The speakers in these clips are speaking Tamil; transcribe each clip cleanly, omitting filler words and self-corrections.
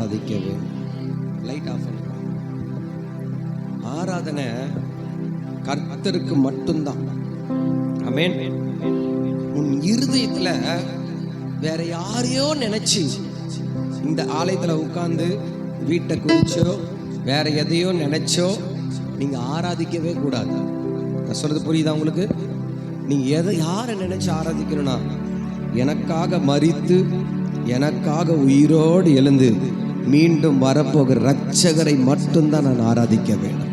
ஆராதிக்க வேண்டும். லைட் ஆஃப் பண்ணுங்க. ஆராதனை கர்த்தருக்கு மட்டும்தான். ஆமென். உன் இருதயத்துல வேற யாரையோ நினைச்சு இந்த ஆலயத்துல உட்கார்ந்து வீட்டை குறிச்சோ வேற எதையோ நினைச்சோ நீங்க ஆராதிக்கவே கூடாது. நான் சொல்றது புரியுதா உங்களுக்கு? நீங்க யாரை நினைச்சு ஆராதிக்கணும்னா, எனக்காக மரித்து எனக்காக உயிரோடு எழுந்து மீண்டும் வரப்போகிற இரட்சகரை மட்டும்தான் நான் ஆராதிக்க வேண்டும்.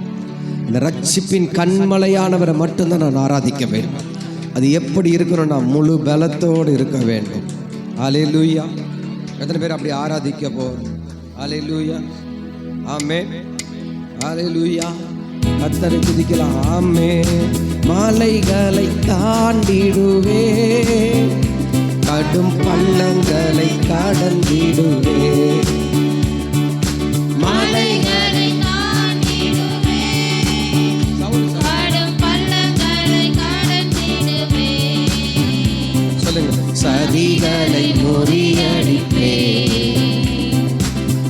இந்த ரட்சிப்பின் கண்மலையானவரை மட்டும்தான் நான் ஆராதிக்க வேண்டும். அது எப்படி இருக்கணும்னா முழு பலத்தோடு இருக்க வேண்டும். அல்லேலூயா. எத்தனை பேர் அப்படி ஆராதிக்க போறோம்? அல்லேலூயா. ஆமென். அல்லேலூயா. கர்த்தரை துதிக்கலாம். ஆமென். மாலைகளை தாண்டிடுவே, கடும் பள்ளங்களை கடந்திடுவே. மாலைகளை தாண்டிடுவே, கடும் பள்ளங்களை கடந்திடுவே. சொல்லுங்க. சதிகளை முறியடிப்பே,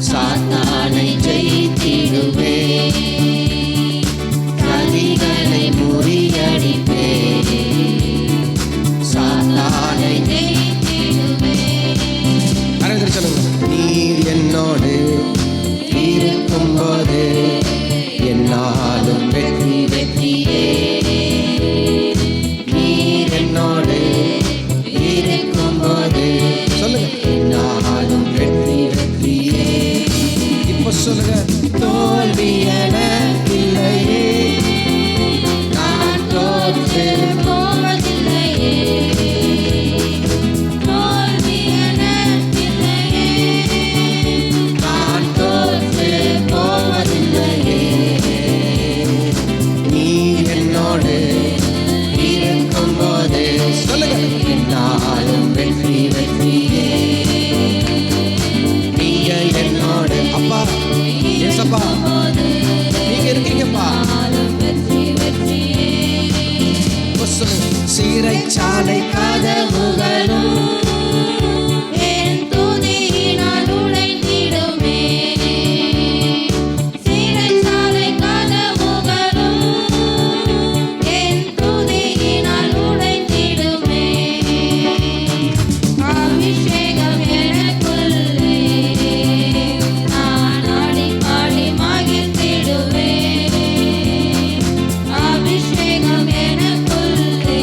சாத்தானை ஜெயித்திடுவே. சதிகளை முறியடிப்பே, சாத்தானை ஜெயித்திடுவே. சொல்லுங்க. நீர் என்னோடு இருக்கும்போது என்னாலும் வெற்றி வெற்றியே. நீர் என்னோடு இருக்கும்போது சொல்லுங்க, என்னாலும் வெற்றி வெற்றியே. இப்ப சொல்லுங்க. தோல்வி எனக்கில்லையே, நான் தோற்று போவதில்லையே, தோல்வி எனக்கில்லையே, நான் தோற்று போவதில்லையே. நீ என்னோடு இருக்கும்போது சொல்லுங்க, என்னாலும் வெற்றி வெற்றியே. நீங்க என்னோடு அப்பா, ஏசப்பா நீங்க இருக்கீங்கப்பா. வெற்றி வெற்றியே. இப்ப சொல்லுங்க. சிறைச்சாலை கதவுகளும் என் துதியினால் உடைந்திடுமே, சிறைச்சாலை கதவுகளும் என் துதியினால் உடைந்திடுமே. அபிஷேகம் எனக்குள்ளே, நான் ஆடி பாடி மகிழ்ந்திடுவேன். அபிஷேகம் எனக்குள்ளே,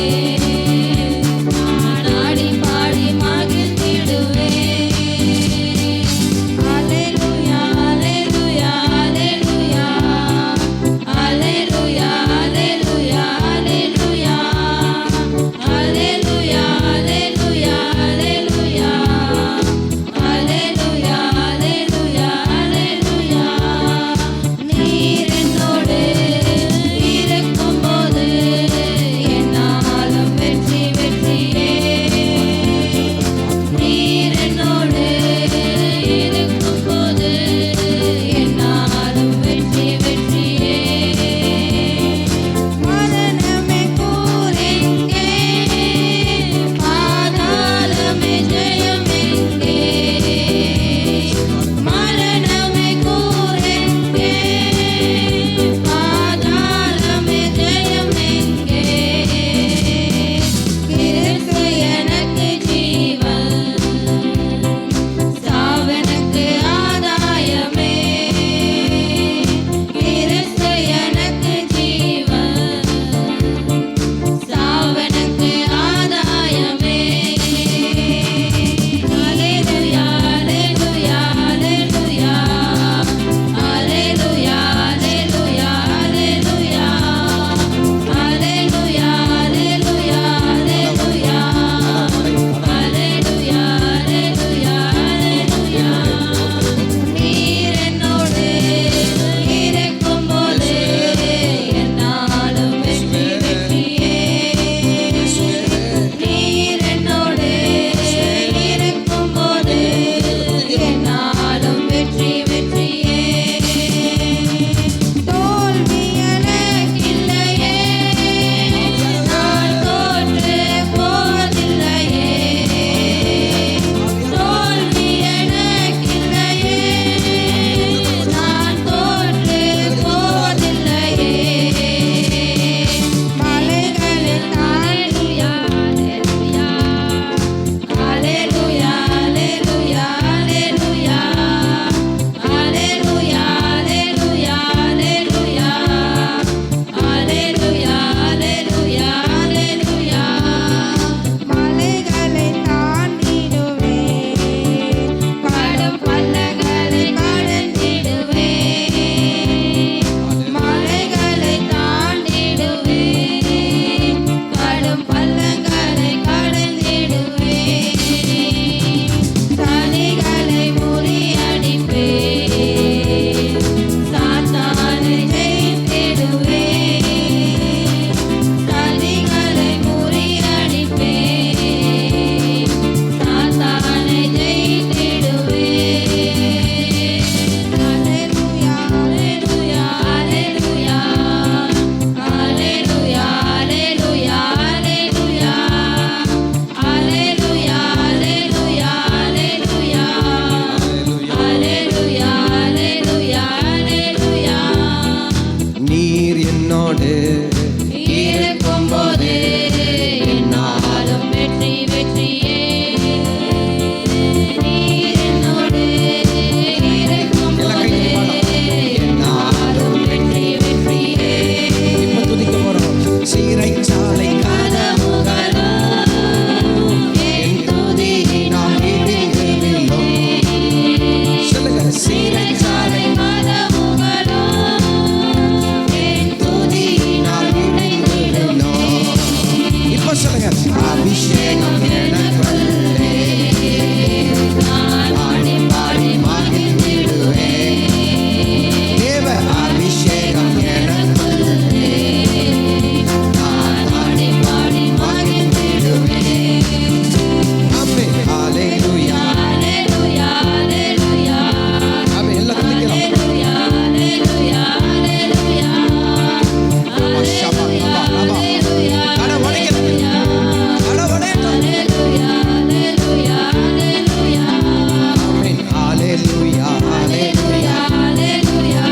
ஹalleluya Hallelujah, hallelujah.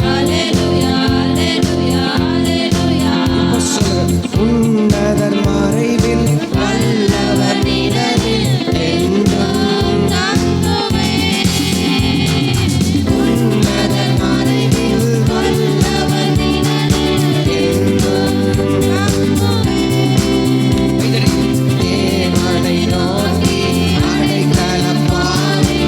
Hallelujah, hallelujah, hallelujah. இப்ப சொல்லுங்க உன்னதர் மறைவில் வல்லவர் நிழலில் என்றும் தங்குவேன். உன்னதர் மறைவில் வல்லவர் நிழலில் என்றும் தங்குவேன். தேவனை நோக்கி அடைக்கலம் பாடி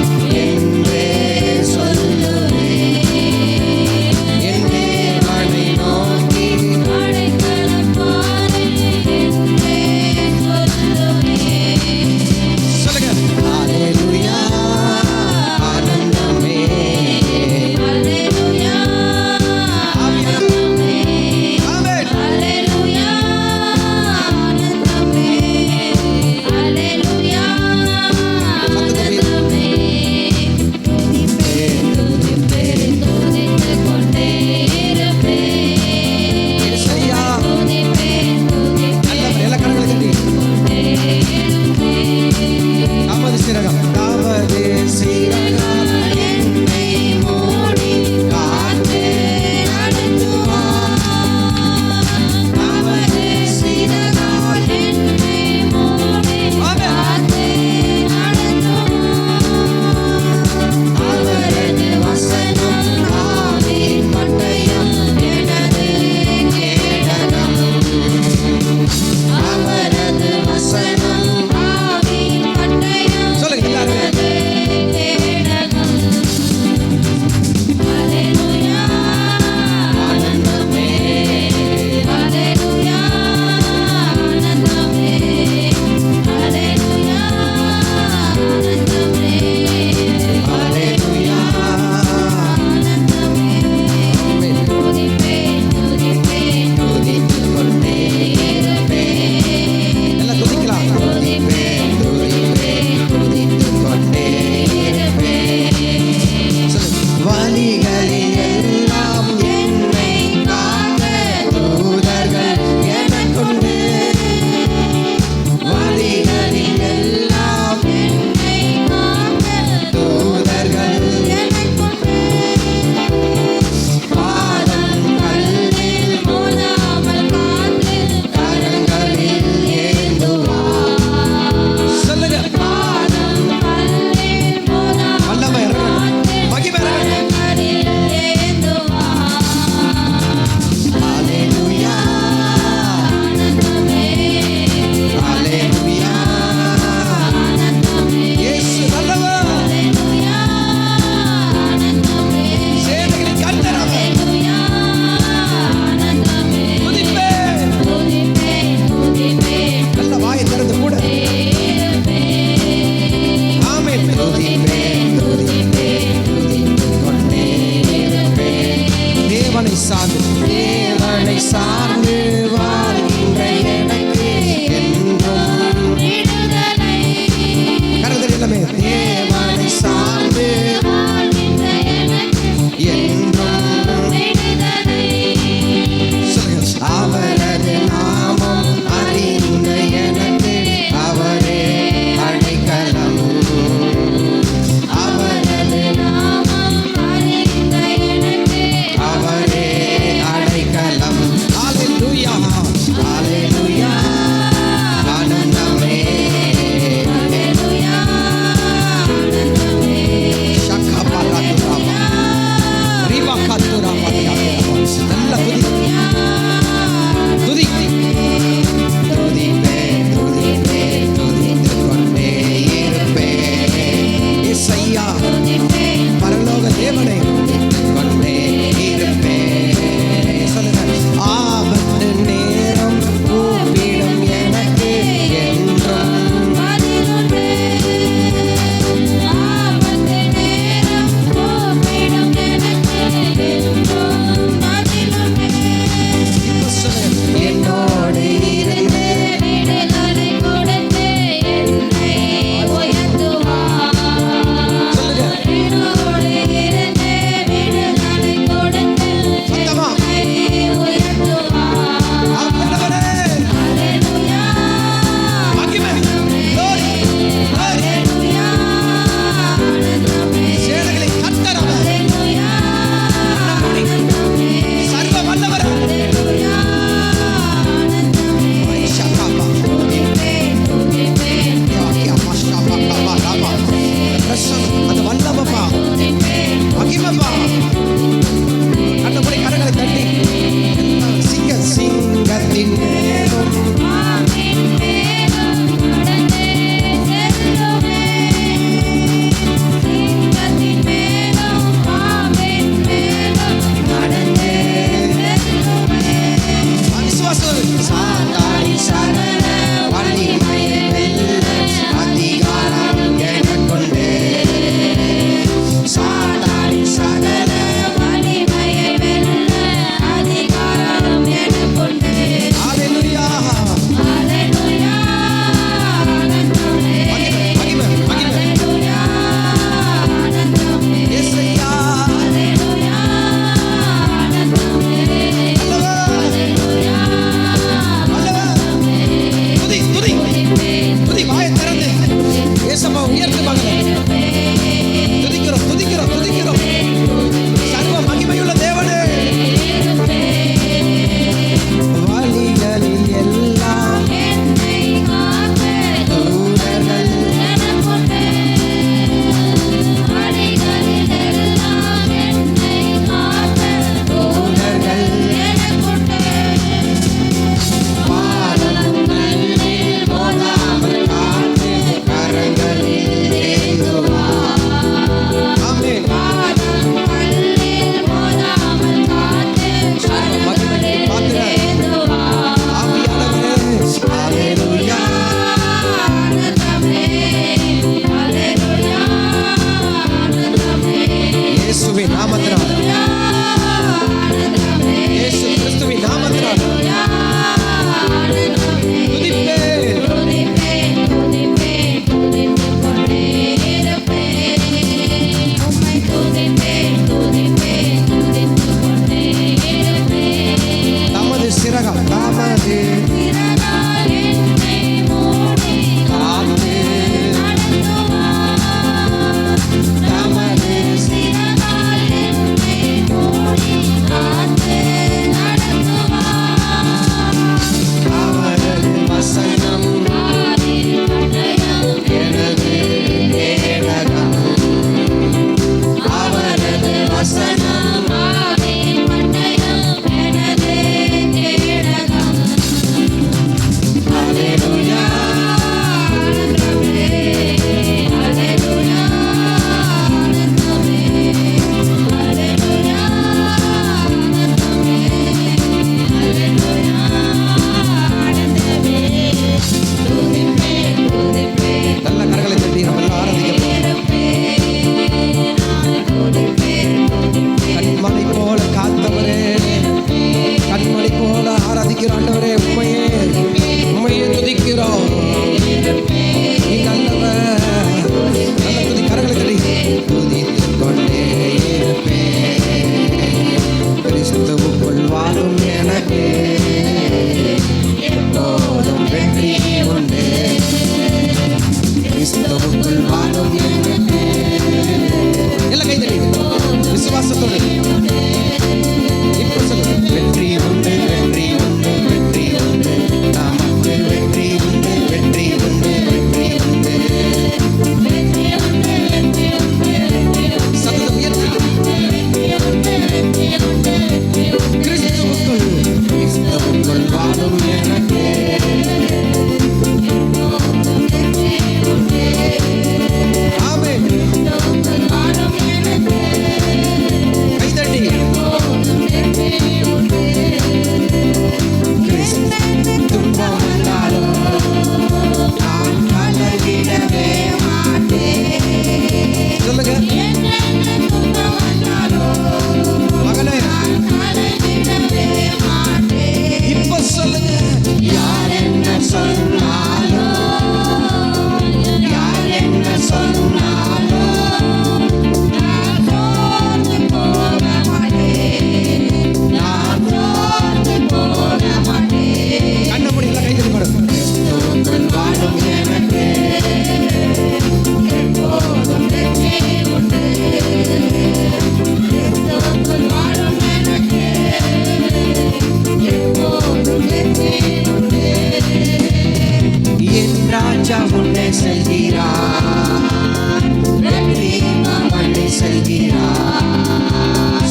செய்கிறார்.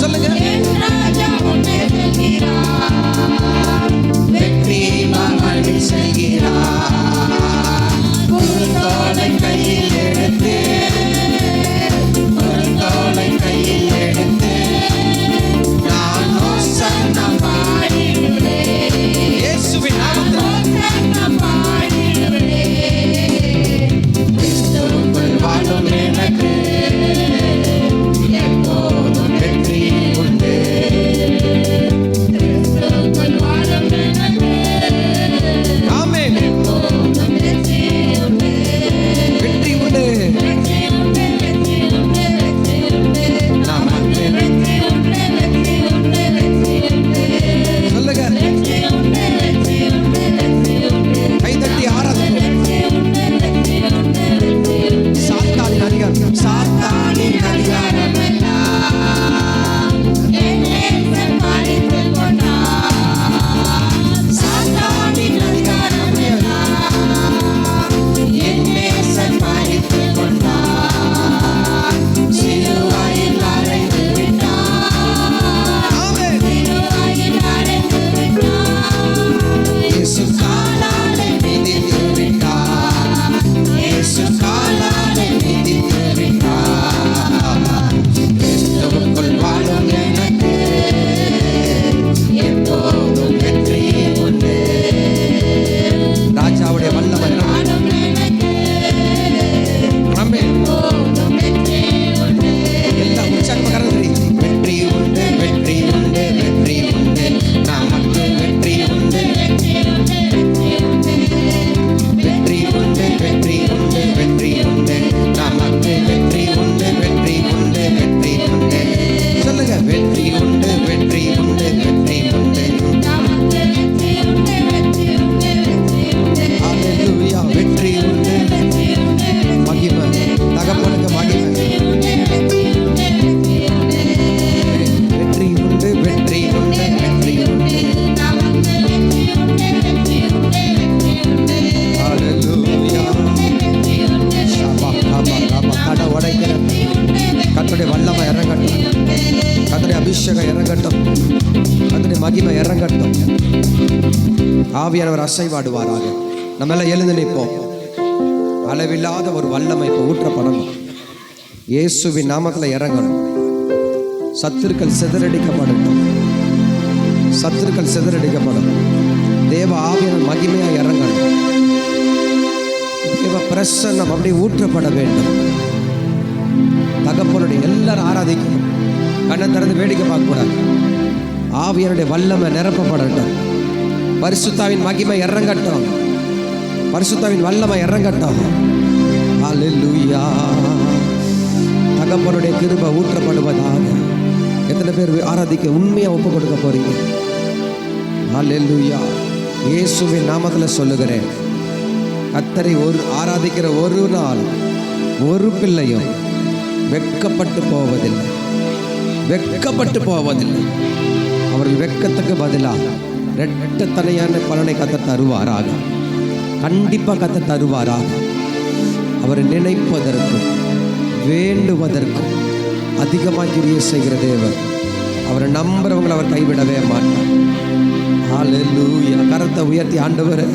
சொல்லுங்க. என் ராஜா முன்னே செல்கிறார். வெற்றி மகனை செய்கிறார். குறுந்தோலை கையில் எடுத்து, குறுந்தோலை கையில் எடுத்து நான் ஹோசன்னா பாடிடுவேன். இயேசுவின் நாமத்தில் ஹோசன்னா பாடிடுவேன். கிறிஸ்துவுக்குள் வாழும் எனக்கு எப்போதும் வெற்றி உண்டு. கிறிஸ்துவுக்குள் வாழும் எனக்கு ஆமென். எப்போதும் வெற்றி உண்டு. வெற்றி உண்டு. வெற்றி உண்டு, வெற்றி உண்டு, வெற்றி உண்டு. நமக்கு வெற்றி உண்டு, வெற்றி உண்டு, வெற்றி உண்டு. சொல்லுங்க. வெற்றி உண்டு, வெற்றி உண்டு, வெற்றி உண்டு. கைதட்டி ஆராதிப்போம். வெற்றி உண்டு, வெற்றி உண்டு, வெற்றி உண்டு. சாத்தானின் அதிகாரம், சாத்தானின் அதிகாரம் எல்லாம் என் நேசன் பறித்துக் கொண்டார். சாத்தானின் அதிகாரம் எல்லாம் என் நேசன் பறித்துக் கொண்டார். சிலுவையில் அறைந்து விட்டார். ஆமென். சிலுவையில் அறைந்து விட்டார். இயேசு காலாலே மிதித்து விட்டார். இயேசு காலாலே மிதித்து விட்டார். கிறிஸ்துவுக்குள் வாழும் எனக்கு எப்போதும் வெற்றி உண்டு. ராஜாவுடைய வல்லமை வாழும் எனக்கு ஆமென். எப்போதும் வெற்றி உண்டு. எல்லாம் உற்சாகமாக தெரியும். வெற்றி உண்டு, வெற்றி உண்டு, வெற்றி உண்டு, நமக்கு வெற்றி உண்டு. வெற்றி உண்டு, வெற்றி உண்டு. வெற்றி உண்டு, வெற்றி உண்டு, வெற்றி உண்டு, நமக்கு வெற்றி உண்டு, வெற்றி உண்டு, வெற்றி உண்டு. சொல்லுங்க. வெற்றி உண்டு, வெற்றி உண்டு, வெற்றி உண்டு. நமக்கு வெற்றி உண்டு, வெற்றி உண்டு, வெற்றி உண்டு. அல்லேலூயா. வெற்றி உண்டு. வெற்றி உண்டு, மகிமை தகப்பனுக்கு மகிமை. வெற்றி உண்டு, வெற்றி உண்டு. வெற்றி உண்டு, வெற்றி உண்டு, வெற்றி உண்டு. நமக்கு வெற்றி உண்டு, வெற்றி உண்டு, வெற்றி உண்டு. அல்லேலூயா. வெற்றி உண்டு, ஷபா, ரபா, ரபா. கடை உடைக்கிற கர்த்தருடைய வல்லமை இறங்கட்டும். கர்த்தருடைய அபிஷேகம் இறங்கட்டும். கர்த்தருடைய மகிமை இறங்கட்டும். ஆவியானவர் அசைவாடுவாராக. நம்ம எல்லாம் எழுந்து நிற்போம். அளவில்லாத ஒரு வல்லமை இப்போ ஊற்றப்படணும். இயேசுவின் நாமத்தில் இறங்கணும். சத்துருக்கள் சிதறடிக்கப்படட்டும். சத்துருக்கள் சிதறடிக்கப்படும். தேவ ஆவியானவர் மகிமையா இறங்கணும். தேவ பிரசன்னம் அப்படியே ஊற்றப்பட வேண்டும். தகப்பனுடைய எல்லாரும் ஆராதிக்கணும். கண்ணை திறந்து வேடிக்கை பார்க்கக்கூடாது. ஆவியனுடைய வல்லமை நிரப்பப்படட்டும். பரிசுத்தாவின் மகிமை இறங்கட்டும். பரிசுத்தாவின் வல்லமை இறங்கட்டும். அல்லேலூயா. தகப்பனுடைய கிருபை ஊற்றப்படுவதாக. எத்தனை பேர் ஆராதிக்க உண்மையா ஒப்பு கொடுக்க போறீங்க? அல்லேலூயா. இயேசுவின் நாமத்தில் சொல்லுகிறேன். கர்த்தரை ஆராதிக்கிற ஒரு நாள் ஒரு பிள்ளையும் வெட்கப்பட்டு போவதில்லை. வெட்கப்பட்டு போவதில்லை. அவர்கள் வெட்கத்துக்கு பதிலாக இரட்டத்தனையான பலனை கர்த்தர் தருவாராக. கண்டிப்பாக கர்த்தர் தருவாராக. அவரை நினைப்பதற்கும் வேண்டுவதற்கும் அதிகமாக கிரியை செய்கிற தேவன். அவரை நம்புறவங்களை அவர் கைவிடவே மாட்டார். ஹல்லேலூயா. கரத்தை உயர்த்தி, ஆண்டவரே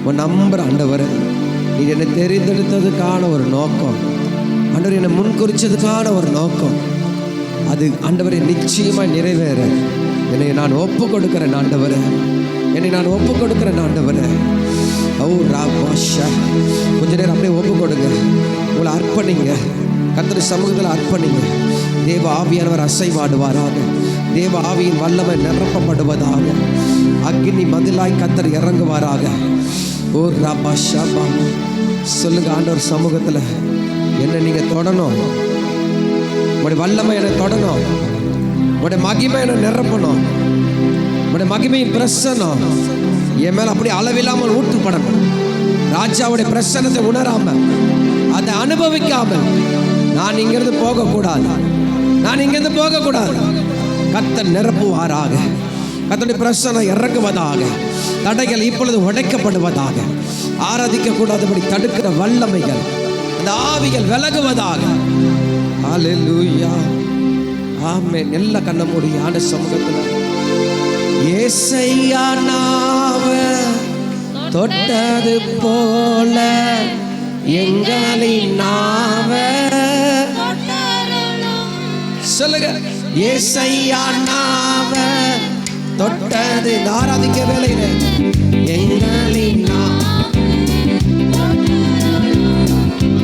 உன் நம்புற ஆண்டவரே, நீ என்னை தெரிந்தெடுத்ததுக்கான ஒரு நோக்கம், ஆண்டவர் என்னை முன்குறிச்சதுக்கான ஒரு நோக்கம், அது ஆண்டவரை நிச்சயமாய் நிறைவேற என்னை நான் ஒப்பு கொடுக்கிறேன் ஆண்டவரே. என்னை நான் ஒப்பு கொடுக்கிறேன் ஆண்டவரே. ஓ ராபாஷா. கொஞ்ச நேரம் அப்படியே ஒப்பு கொடுங்க. உங்களை அர்ப்பணிங்க. கர்த்தர் சமூகத்தில் அர்ப்பணிங்க. தேவ ஆவியானவர் அசைவாடுவாராக. தேவ ஆவியின் வல்லமை நிரப்பப்படுவதாக. அக்னி மதிலாய் கர்த்தர் இறங்குவாராக. ஓ ராபாஷா. சொல்லுங்க, ஆண்டவர் சமூகத்தில் என்னை நீங்கள் தொடணும். உங்களுடைய வல்லமை என்னை தொடணும். உங்களுடைய மகிமை என்னை நிரப்பணும். உங்களுடைய மகிமையின் பிரசன்னம் என் மேல அப்படி அளவில்லாமல் ஊற்றுப்படணும். ராஜாவுடைய பிரசன்னத்தை உணராம, அதை அனுபவிக்காம நான் இங்கிருந்து போகக்கூடாது. நான் இங்கிருந்து போகக்கூடாது. கர்த்தர் நிரப்புவாராக. கர்த்தருடைய பிரசன்னம் இறங்குவதாக. தடைகள் இப்பொழுது உடைக்கப்படுவதாக. ஆராதிக்க கூடாதபடி தடுக்கிற வல்லமைகள், அந்த ஆவிகள் விலகுவதாக. ஹalleluya ஆமென். எல்லா கண்ண மூடி ஆண்ட சமூகத்துல ஏசையா நாவ தொட்டது போல எங்களின் நாவ சொல்லுங்க. ஏசையா நாவ தொட்டது ஆராதிக்க வேலையில எங்களின்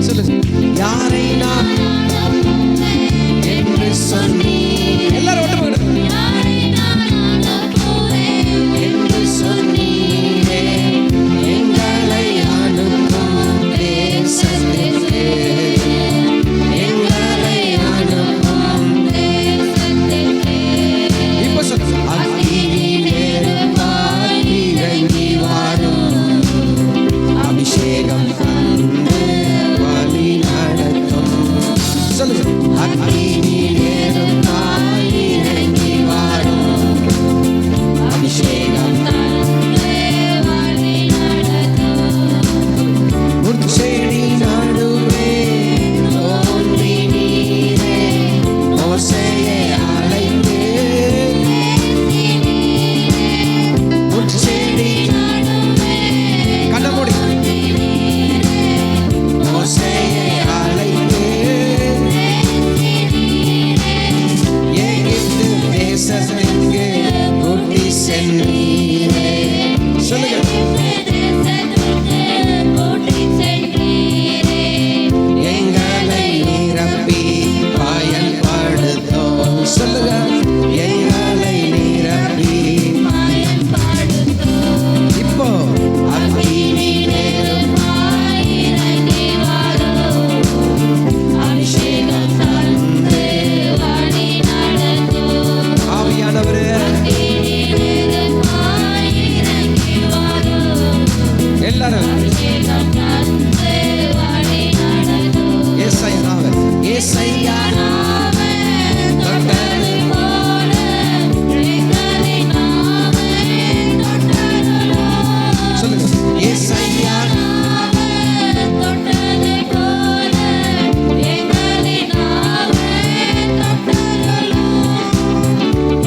சொல்லுங்க. யாரை நான் என்று சொன்னி எல்லாரும் ஒட்டு போயிடு என்று சொன்னீரே எங்களை அனுப்பும் தேசத்திற்கு எங்களை அனுப்பும் இப்ப சொல்லுங்க. அக்கினி நெருப்பாய் இறங்கி வாரும் அபிஷேகம் தந்து வழி நடத்தும் சொல்லுங்க. அக்கினி நெருப்பாய் இறங்கி வாரும் அபிஷேகம் முட்செடி நடுவே தோன்றி நீரே மோசேயை அழைத்து முட்செடி கண்ண மூடி மோசேயை அழைத்து எகிப்து தேசத்திற்கு கூட்டி சென்றீரே சொல்லுங்க. எங்களை நிரப்பி பயன்படுத்தும் சொல்லுங்க. எங்களை நிரப்பி இப்போ அக்கினி நெருப்பாய் இறங்கி வாரும் அபிஷேகம் தந்து வழி நடத்தும் ஆவியானவரே எல்லாரும் ஏசாயா நாவ ஏசாயா தொட்டது சொல்லுங்க. ஏசாயா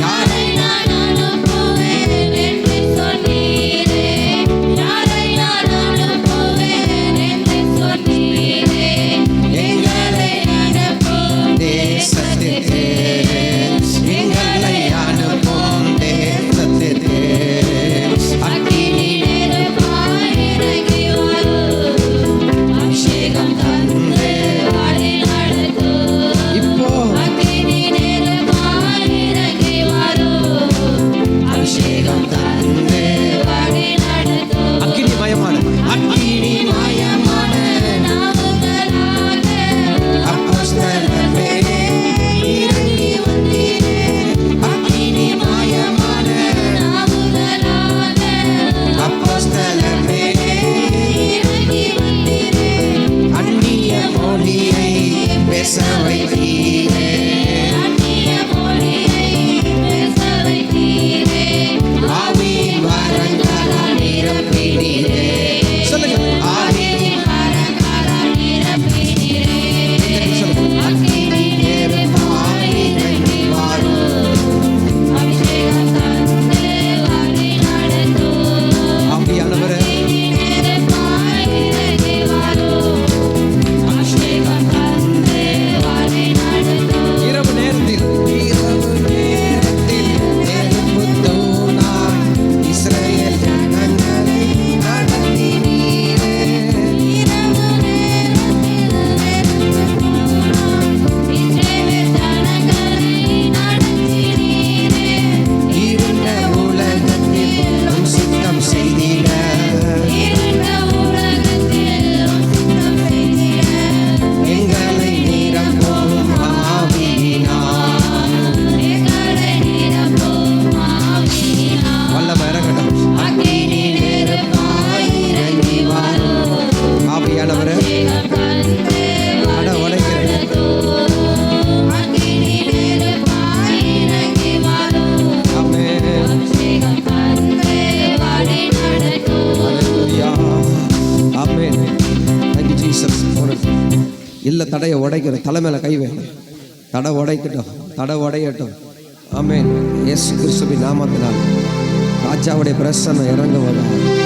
யாரை எங்களை அனுப்பும் தேசத்திற்கு எங்களை அனுப்பும் தேசத்திற்கு அக்கினி அபிஷேகம் தந்து இப்போ அபிஷேகம் தந்து அக்கினி மயமான அக்கினி மயமான அப்போஸ்தலர் மேலே இறங்கி வந்தீரே அக்கினி மயமான அப்போஸ்தலர் மேலே அந்நிய மொழியை பேச வைத்தீரே ஆவியின் வரங்களால் நிரப்பினீரே சொல்லுங்க. ஆவியின் சொல்லுங்க. அக்கினி நெருப்பாய் இறங்கி வாரும் ஆவியானவரே இரவு நேரத்தில் நெருப்பு தூணாய் இஸ்ரவேல் ஜனங்களை நடத்தினீரே இருண்ட உலகத்தில் உம் சித்தம் செய்திட எங்களை நிரப்பும் ஆவியினால் வல்லமை இறங்கட்டும். அக்கினி நெருப்பாய் இறங்கி வாரும் ஆவியானவரே அட உடைக்கிறேன் ஆமென். ஹalleluya ஆமென். Thank you Jesus. இல்ல தடைய உடைக்கிற தலைமையில கை வைங்க. தடை உடைக்கட்டும், தடை உடையட்டும். ஆமென். இயேசு கிறிஸ்துவின் நாமத்தினால் ராஜாவுடைய பிரசன்னம் இறங்குவதாக.